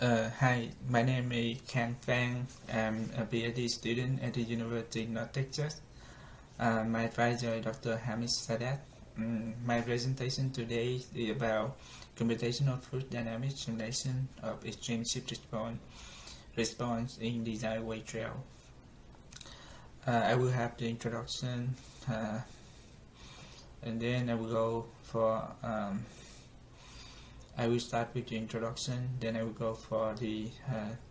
Hi, my name is Ken Fang. I'm a PhD student at the University of North Texas. My advisor is Dr. Hamis Sadat. My presentation today is about computational fluid dynamics simulation of extreme shift response in design weight trail. I will have the introduction, and then I will go for I will start with the introduction, then I will go for the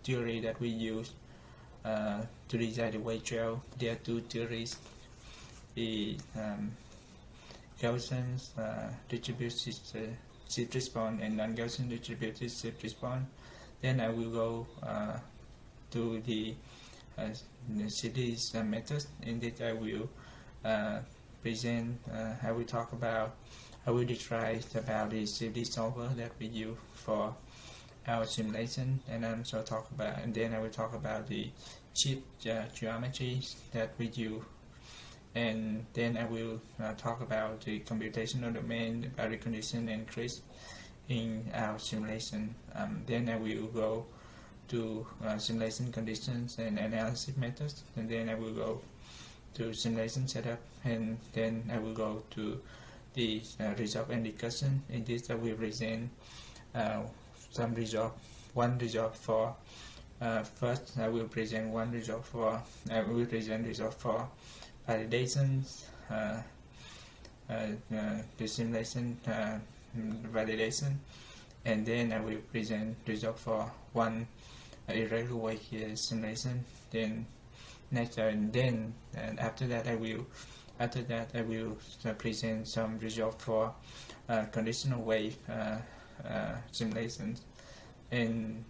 theory that we use to design the weight trail. There are two theories: the Gaussian distributed shift response and non-Gaussian distributed shift response. Then I will go to the series method, in which I will present. I will talk about. I will describe about the CD solver that we use for our simulation, and also talk about, and then I will talk about the chip geometries that we use, and then I will talk about the computational domain, the boundary condition, and CRISP in our simulation. Then I will go to simulation conditions and analysis methods, and then I will go to simulation setup, and then I will go to the result and discussion. In this, I will present some result, one result for first. I will present one result for. I will present result for validations, the simulation validation, and then I will present result for one irregular weight simulation. Then next, and after that I will present some result for conditional wave simulations, and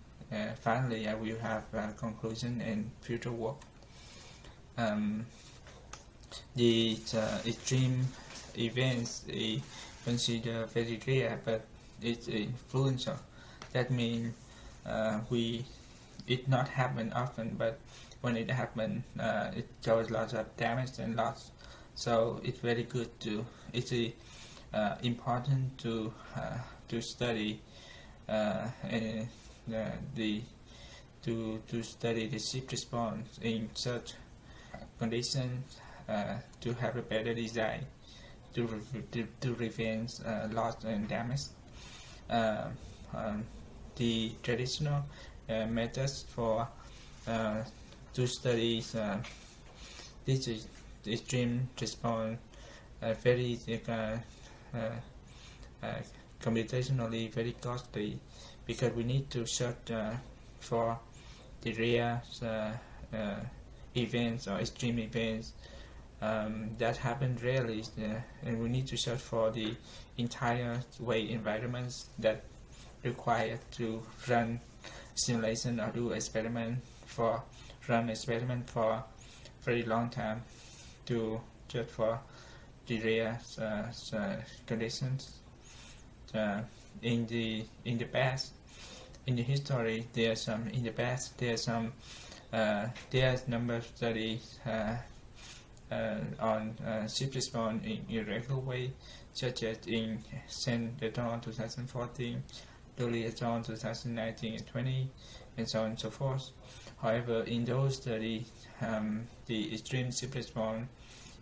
finally I will have conclusion and future work. The extreme events is considered very rare, but it's influential. That means it not happen often, but when it happens, it causes lots of damage and loss. So it's very good to. It's important to study and to study the shift response in such conditions to have a better design to prevent loss and damage. The traditional methods for to study this is extreme response very computationally very costly, because we need to search for the rare events or extreme events that happen rarely, and we need to search for the entire way environments that require to run simulation or do experiment for very long time to search for the rare conditions. In the past, in the history, there's number of studies on shift response in irregular way, such as in Sen et al. 2014, Dolly et al. 2019 and 20, and so on and so forth. However, in those studies, the extreme shift response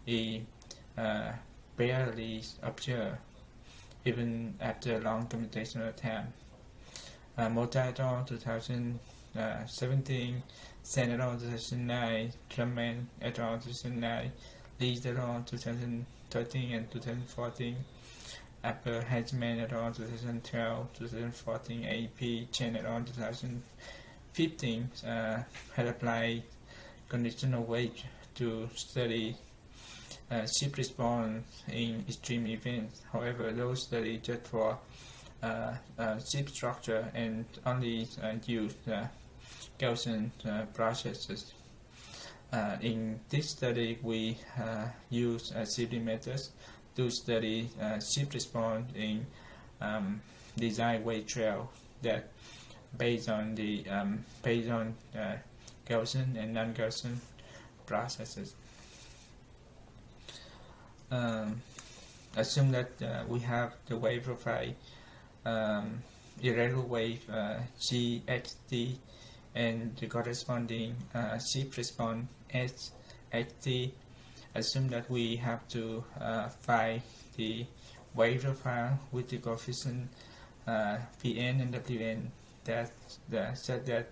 is barely observed, even after long computational time. Mota et al. 2017, Sen et al. 2009, Drummond et al. 2009, Lee et al. 2013 and 2014, Apple Hedgeman et al. 2012, 2014, AP Chen et al. 2015 had applied conditional weight to study shift response in extreme events. However, those studies just for shift structure and only use Gaussian processes. In this study, we use shifting methods to study shift response in design weight trail that based on Gaussian and non-Gaussian processes. Assume that we have the wave profile irregular wave GXT and the corresponding ship response SXT. Assume that we have to find the wave profile with the coefficient Vn and Wn such that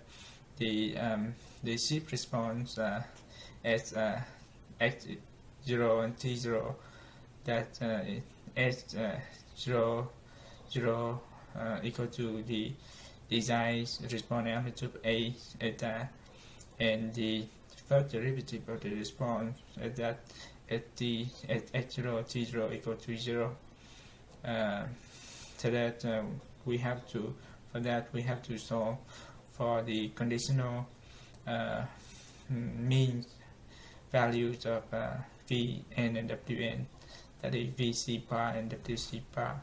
the ship response as x0 and t0 that s0 equal to the design response amplitude a eta, and the first derivative of the response at that at t at x0 t0 equal to 0. So that we have to solve for the conditional mean values of Vn and Wn, that is Vc bar and Wc bar.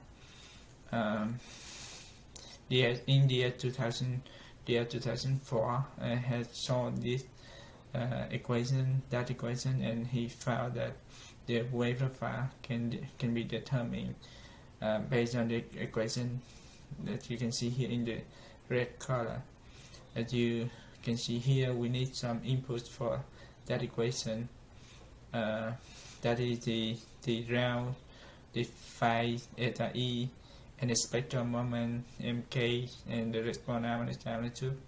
In the year 2004 has solved this equation, and he found that the wave profile can be determined based on the equation that you can see here in the red color. As you can see here, we need some inputs for that equation. That is the round, the phi eta e, and the spectral moment mk, and the response amplitude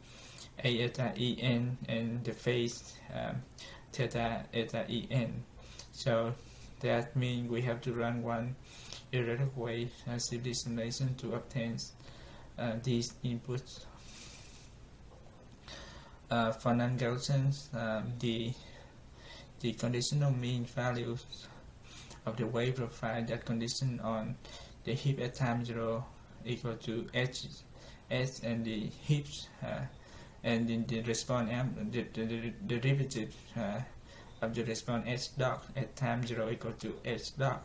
a eta en, and the phase theta eta en. So that means we have to run one irregular wave CFD simulation to obtain these inputs. For non-Gaussians, the conditional mean values of the wave profile that condition on the hip at time 0 equal to h s, and the hips and in the response the derivative of the response h dot at time 0 equal to h dot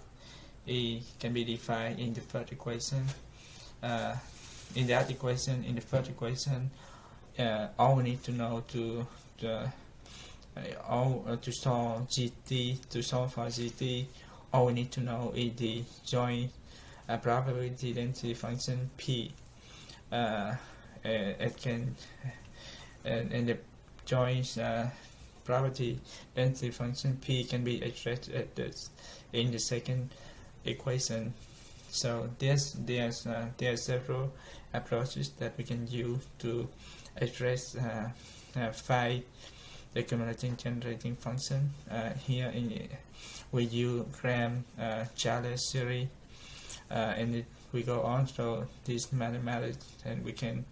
can be defined in the first equation. In the first equation, all we need to know to solve for GT, all we need to know is the joint probability density function P. It can and the joint probability density function P can be expressed in the second equation. So there's several approaches that we can use to address phi, the accumulating generating function. Here we use Graham-Charles series, and we go on. So this mathematics, and we can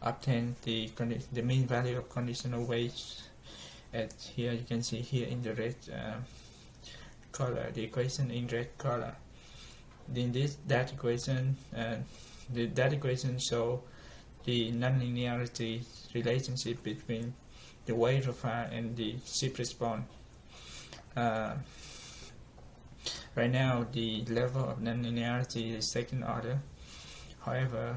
obtain the mean value of conditional waves. Here you can see here in the red color, the equation in red color. In that equation show the nonlinearity relationship between the wave profile and the ship response. Right now, the level of nonlinearity is second order. However,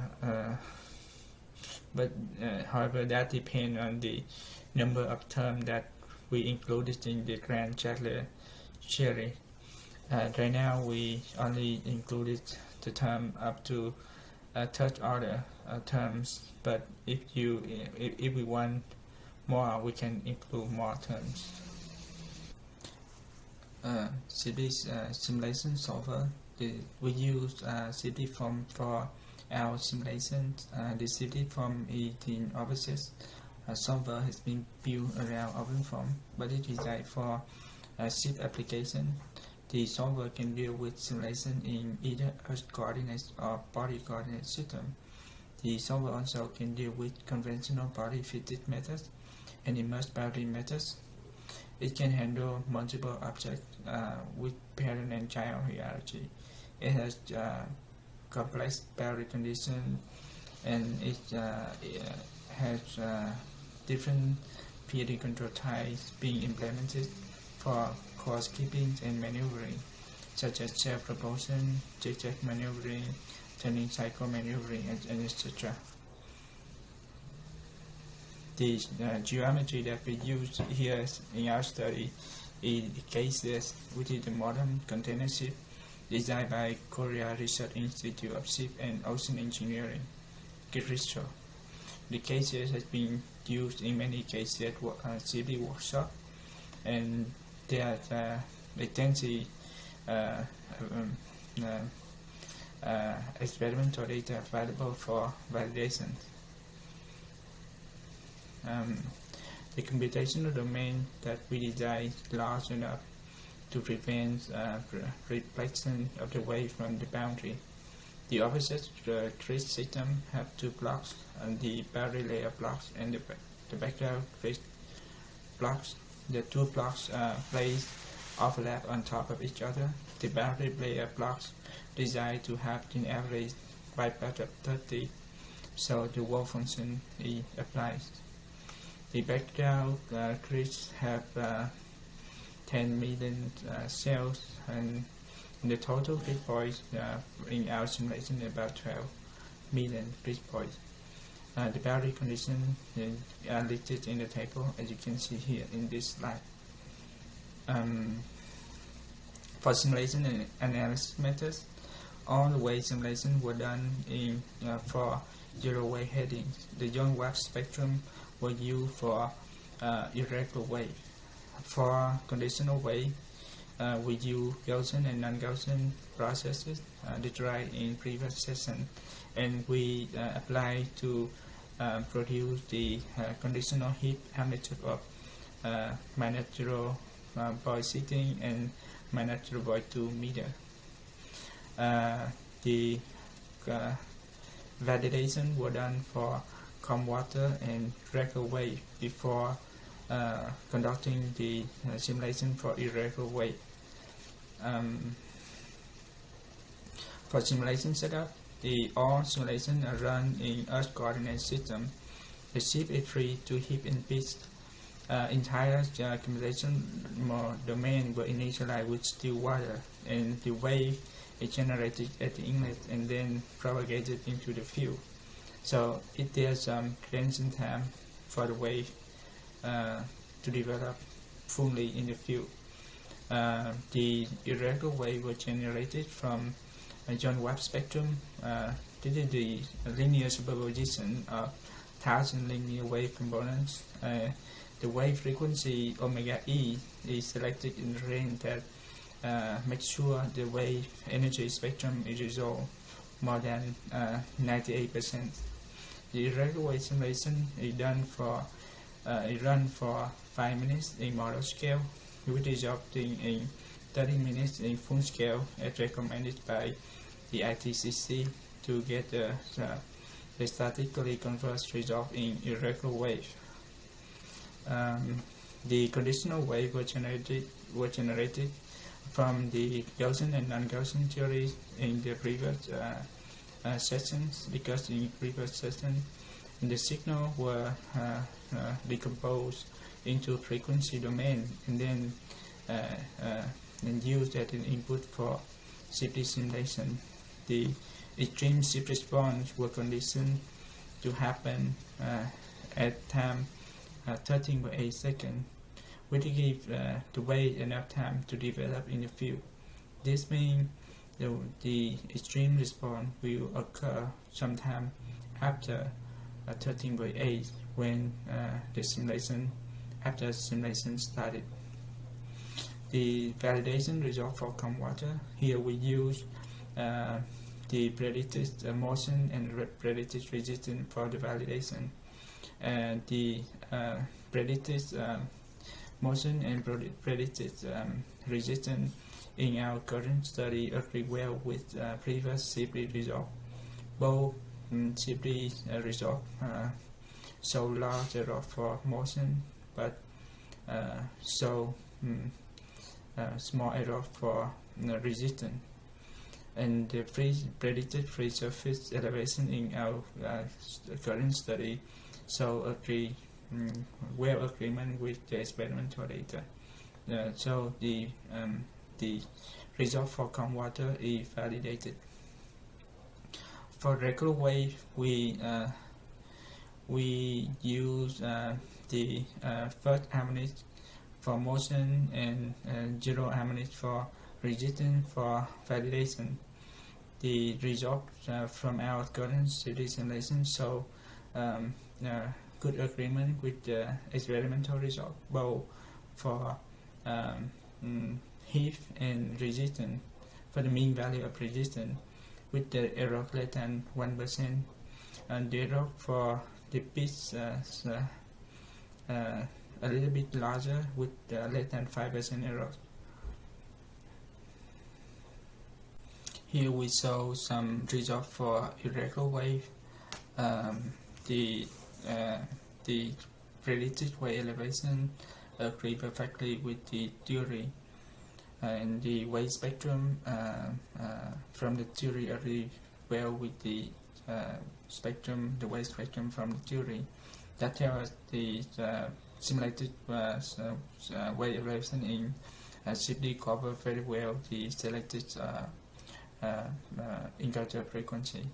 that depends on the number of terms that we included in the Graham-Charles series. Right now, we only included the term up to third order terms, but if we want more, we can include more terms. CFD simulation solver. We use CFD form for our simulations. The CFD form is in Object solver has been built around OpenForm, but it is designed for ship application. The solver can deal with simulation in either Earth coordinates or body coordinate system. The solver also can deal with conventional body fitted methods and immersed boundary methods. It can handle multiple objects with parent and child hierarchy. It has complex boundary conditions, and it has different PD control types being implemented for course keeping and maneuvering, such as self-propulsion, zigzag maneuvering, turning cycle maneuvering, and etc. The geometry that we use here in our study is the cases, which is the modern container ship designed by Korea Research Institute of Ship and Ocean Engineering. crystal. The cases has been used in many cases at CFD workshop, and there are extensive experimental data available for validation. The computational domain that we designed is large enough to prevent reflection of the wave from the boundary. The opposite trace system have two blocks, the boundary layer blocks and the background trace blocks. The two blocks placed overlap on top of each other. The boundary layer blocks designed to have an average bypass of 30, so the wave function is applied. The background trace have 10 million cells, and the total grid points in our simulation about 12 million grid points. The boundary conditions are listed in the table, as you can see here in this slide. For simulation and analysis methods, all the wave simulations were done for zero-wave headings. The Young-Webb spectrum was used for irregular wave. For conditional wave, we use Gaussian and non-Gaussian processes described in previous session, and we apply to produce the conditional heat amplitude of -0.16 and -0.2 meter. The validation were done for calm water and regular wave before conducting the simulation for irregular wave. For simulation setup, all simulations are run in Earth coordinate system. The ship is free to heap and pitch. Entire accumulation domain will initialize with still water, and the wave is generated at the inlet and then propagated into the field. So there's some cleansing time for the wave to develop fully in the field. The irregular wave was generated from a Young-Webb spectrum. This is the linear superposition of 1,000 linear wave components. The wave frequency omega e is selected in the range that makes sure the wave energy spectrum is resolved more than 98%. The irregular wave simulation is run for 5 minutes in model scale, which resulting in 30 minutes in full scale as recommended by the ITCC to get the statically converged result in irregular wave. The conditional wave were generated from the Gaussian and non-Gaussian theories in the previous sessions, because in previous session the signal were decomposed into frequency domain and then used as an input for CFD simulation. The extreme shift response were conditioned to happen at time 13.8 seconds, which gives the wave enough time to develop in the field. This means the extreme response will occur sometime after 13.8 when the simulation started. The validation result for calm water. Here we use the predicted motion and predicted resistance for the validation. And the predicted motion and predicted resistance in our current study agree well with previous CFD results. Both CFD results show large error for motion, but show small error for resistance. And the predicted free surface elevation in our current study so well agreement with the experimental data. So the result for calm water is validated. For regular wave, we use the first harmonic for motion and zero harmonic for resistance for validation. the results from our current CD simulation show good agreement with the experimental result, both for heat and resistance, for the mean value of resistance, with the error less than 1%, and the error for the pitch a little bit larger with less than 5% error. Here we show some results for irregular wave. The predicted wave elevation agree perfectly with the theory, and the wave spectrum from the theory agree well with the spectrum, the wave spectrum from the theory. That tells us the simulated wave elevation in CFD cover very well the selected encounter frequency.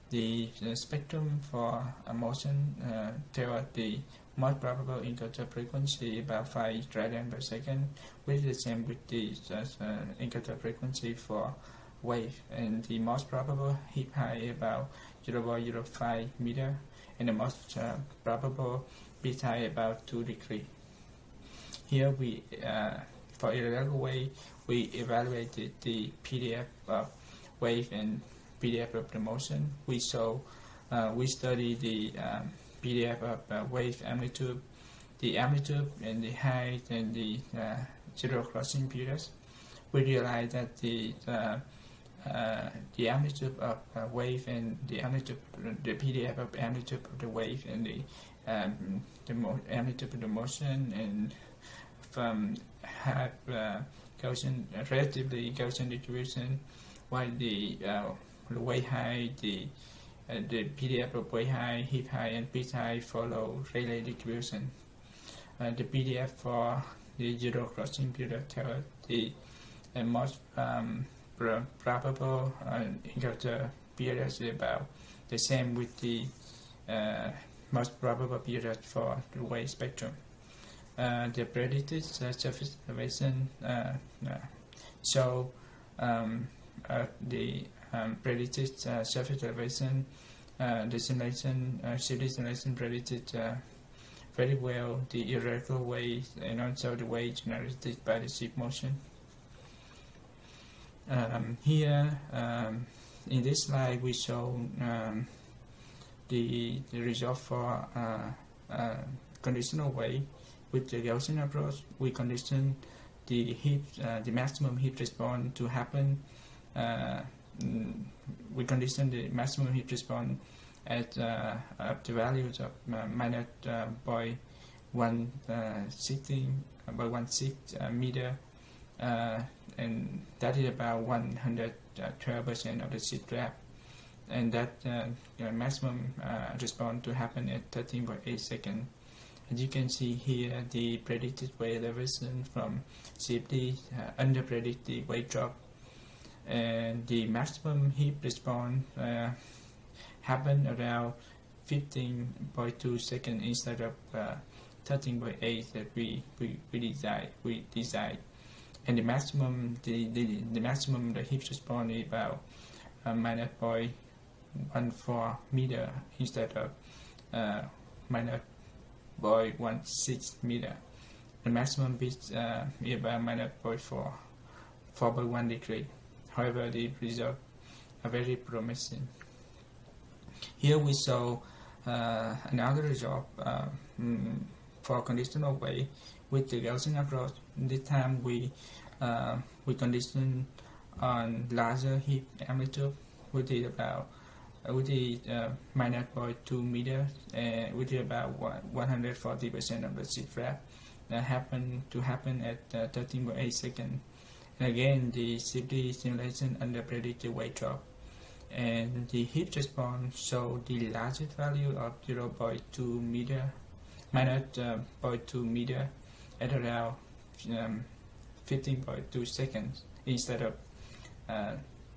The spectrum for motion tells the most probable encounter frequency about 5 radians per second, which is the same with the encounter frequency for wave, and the most probable heat height about 0.05 meter, and the most probable pitch height about 2 degrees. Here we, for irregular wave, we evaluated the PDF of wave and PDF of the motion. We study the PDF of wave amplitude, the amplitude and the height and the zero crossing periods. We realize that the amplitude of wave and the amplitude, the PDF of amplitude of the wave and the amplitude of the motion, and from have relatively Gaussian distribution, while the wave height, the PDF of wave height, heat height, and pitch height follow Rayleigh distribution. The PDF for the zero crossing period tells the most probable encounter period is about the same with the most probable period for the wave spectrum. The predicted surface elevation show the predicted surface elevation, the simulation, CFD simulation predicted very well the irregular wave and also the wave generated by the ship motion. Here, in this slide, we show the result for conditional wave. With the Gaussian approach, we condition the maximum heat response to happen. We condition the maximum heat response at the values of minus 0.116 meter, and that is about 112% of the seed draft, and that maximum response to happen at 13.8 seconds. As you can see here, the predicted wave elevation from CFD under predicted wave drop, and the maximum heat response happened around 15.2 seconds instead of 13.8 that we desired. And the maximum the heat response is about minus 0.14 meter instead of minus 0.16 meter. The maximum pitch is about minus 4.1 degree. However, the results are very promising. Here we saw another result for conditional wave with the Gaussian approach. This time we condition on larger heat amplitude, which is about minus 0.2 meter, which is about 140% of the seed flap that happen at 13.8 seconds. And again, the CFD simulation under predicted wave drop, and the heat response show the largest value of 0.2 meter, minus 0.2 meter at around 15.2 seconds instead of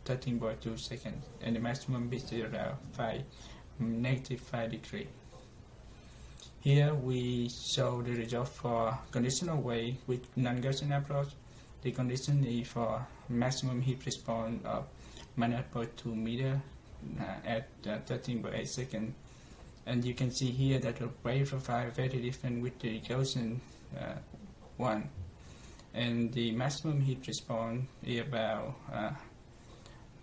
13.2 seconds, and the maximum pitch is around negative 5 degree. Here we show the result for conditional wave with non-Gaussian approach. The condition is for maximum heat response of minus 0.2 meter at 13.8 seconds. And you can see here that the wave profile is very different with the Gaussian one. And the maximum heat response is about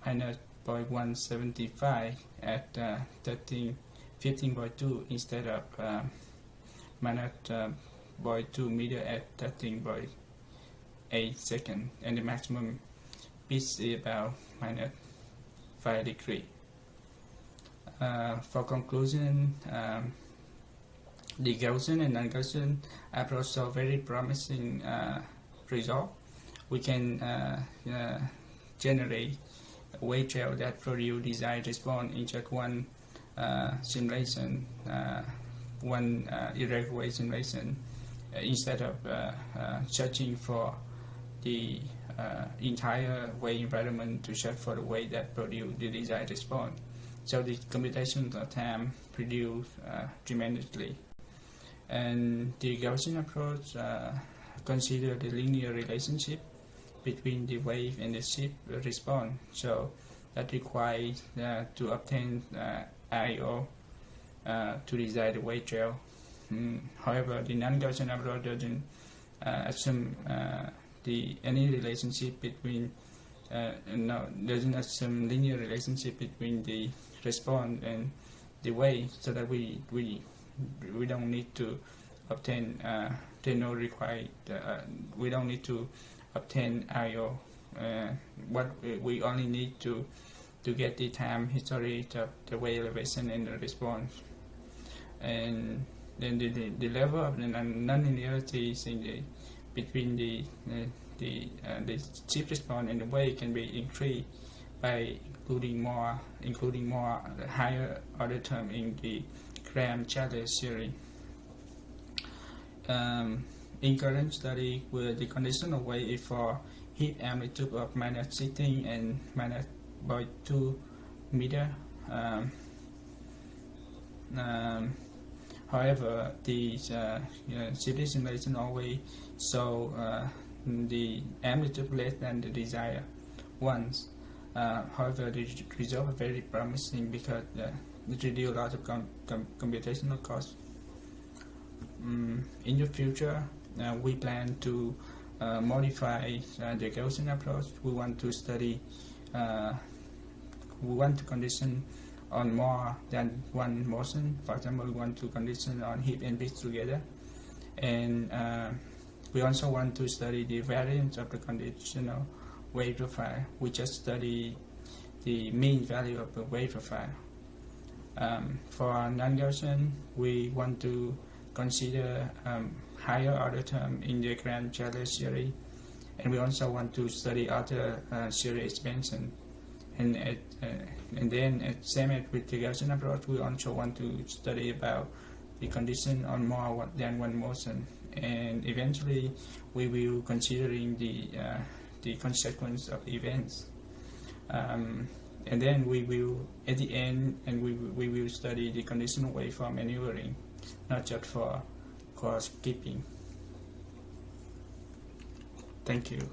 minus 0.175 at 15.2 instead of minus 0.2 meter at 13.8 seconds, and the maximum pitch is about minus 5 degrees. For conclusion, the Gaussian and non-Gaussian approach show very promising result. We can generate a wave trail that produce desired response in just one simulation, one irregular wave simulation, instead of searching for the entire wave environment to search for the wave that produce the desired response. So the computational time reduced tremendously. And the Gaussian approach consider the linear relationship between the wave and the shift response. So that requires to obtain IO to design the wave trail. However, the non-Gaussian approach doesn't assume any relationship between doesn't assume linear relationship between the response and the wave, so that we don't need to obtain we don't need to obtain IO. What we only need to get the time history of the wave elevation and the response. And then the level of the nonlinearities between the shift response and the wave can be increased by including more higher order term in the Graham-Charles series. In current study, where the conditional wave is for heat amplitude of minus 16 and minus 0.2 meter. However, the CD simulation always show the amplitude less than the desired ones. However, the results are very promising because it reduces a lot of computational costs. In the future, we plan to modify the Gaussian approach. We want to study, we want to condition on more than one motion. For example, we want to condition on heat and pitch together. And we also want to study the variance of the conditional wave profile. We just study the mean value of the wave profile. For non-Gaussian, we want to consider higher order term in the Graham-Charles series, and we also want to study other series expansion. And then same as with the Gaussian approach, we also want to study about the condition on more than one motion, and eventually we will considering the consequence of events. And then we will, at the end, and we will study the conditional wave for maneuvering, not just for course keeping. Thank you.